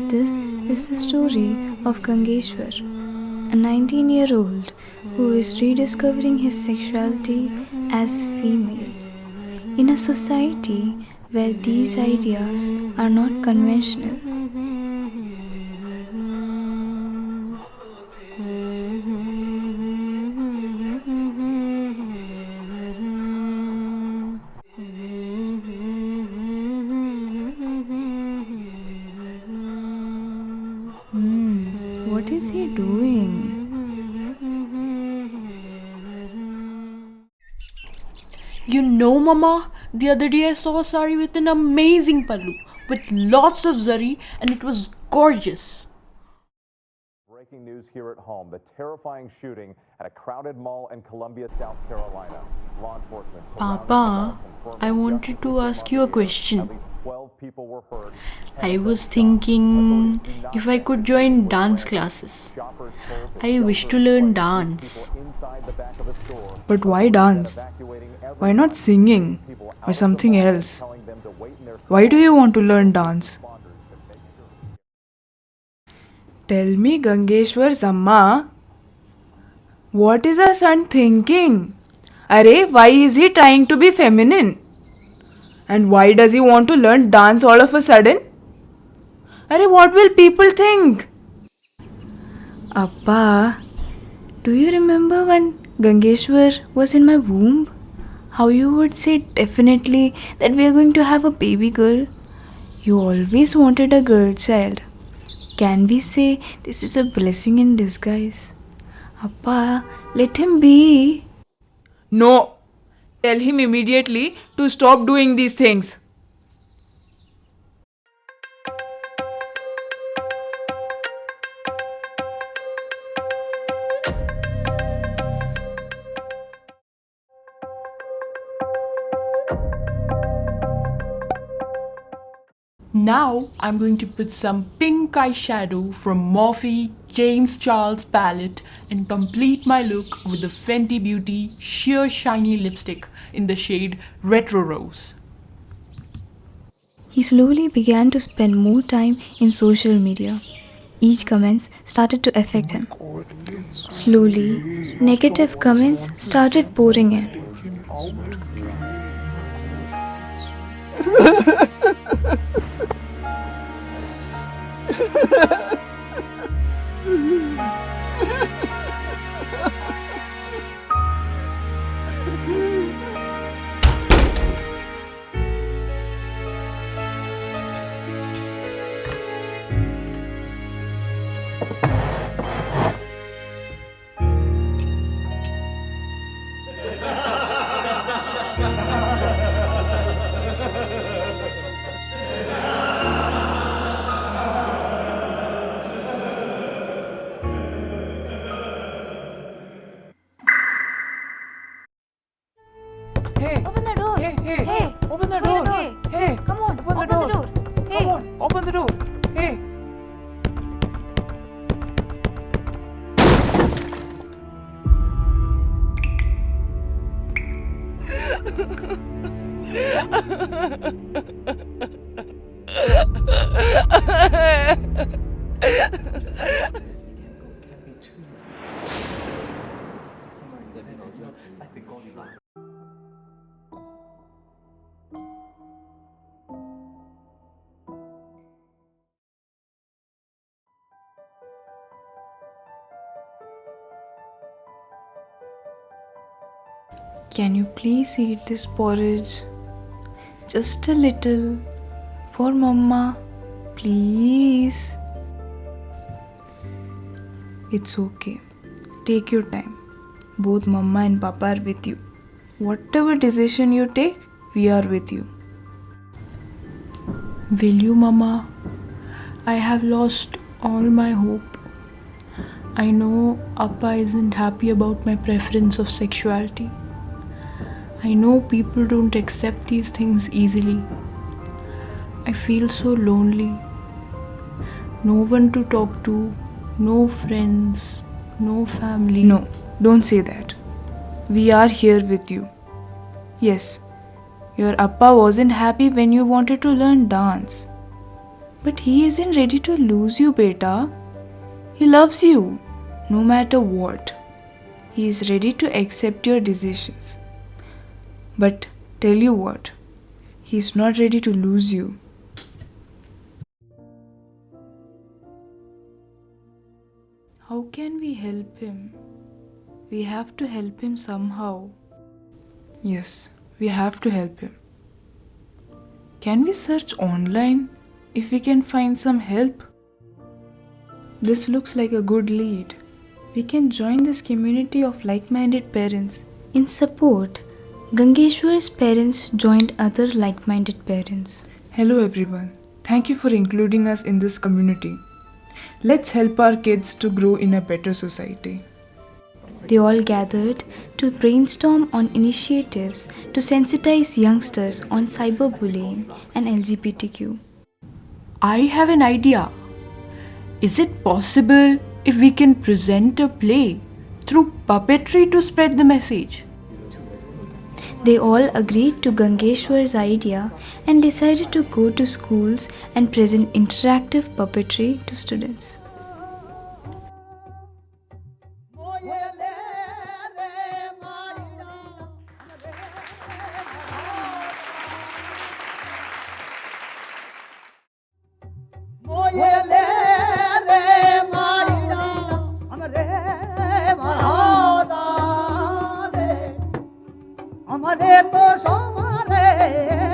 This is the story of Gangeshwar, a 19-year-old who is rediscovering his sexuality as female in a society where these ideas are not conventional. What is he doing? You know, Mama, the other day I saw a sari with an amazing pallu with lots of zari and it was gorgeous. Breaking news here at home, the terrifying shooting at a crowded mall in Columbia, South Carolina. Law enforcement. Papa, I wanted to ask you a question. At least 12 people were hurt. I was thinking if I could join dance classes. I wish to learn dance. But why dance? Why not singing or something else? Why do you want to learn dance? Tell me, Gangeshwar's Amma, what is our son thinking? Arey, why is he trying to be feminine? And why does he want to learn dance all of a sudden? Arey, what will people think? Appa, do you remember when Gangeshwar was in my womb? How you would say definitely that we are going to have a baby girl? You always wanted a girl child. Can we say this is a blessing in disguise? Appa, let him be. No. Tell him immediately to stop doing these things. Now I'm going to put some pink eyeshadow from Morphe James Charles palette and complete my look with the Fenty Beauty sheer shiny lipstick in the shade Retro Rose. He slowly began to spend more time in social media. Each comments started to affect him. Slowly, negative comments started pouring in. Hey! Open the door! Hey! Open the door! Hey! Come on! Open the door! Hey! Come on! Open the door! Hey! Can you please eat this porridge? Just a little. For Mama. Please. It's okay. Take your time. Both Mama and Papa are with you. Whatever decision you take, we are with you. Will you, Mama? I have lost all my hope. I know Appa isn't happy about my preference of sexuality. I know people don't accept these things easily. I feel so lonely. No one to talk to, no friends, no family. No, don't say that. We are here with you. Yes, your Appa wasn't happy when you wanted to learn dance. But he isn't ready to lose you, beta. He loves you, no matter what. He is ready to accept your decisions. But tell you what, he's not ready to lose you. How can we help him? We have to help him somehow. Yes, we have to help him. Can we search online if we can find some help? This looks like a good lead. We can join this community of like-minded parents. In support, Gangeshwar's parents joined other like-minded parents. Hello everyone. Thank you for including us in this community. Let's help our kids to grow in a better society. They all gathered to brainstorm on initiatives to sensitize youngsters on cyberbullying and LGBTQ. I have an idea. Is it possible if we can present a play through puppetry to spread the message? They all agreed to Gangeshwar's idea and decided to go to schools and present interactive puppetry to students. हमारे तो सोमारे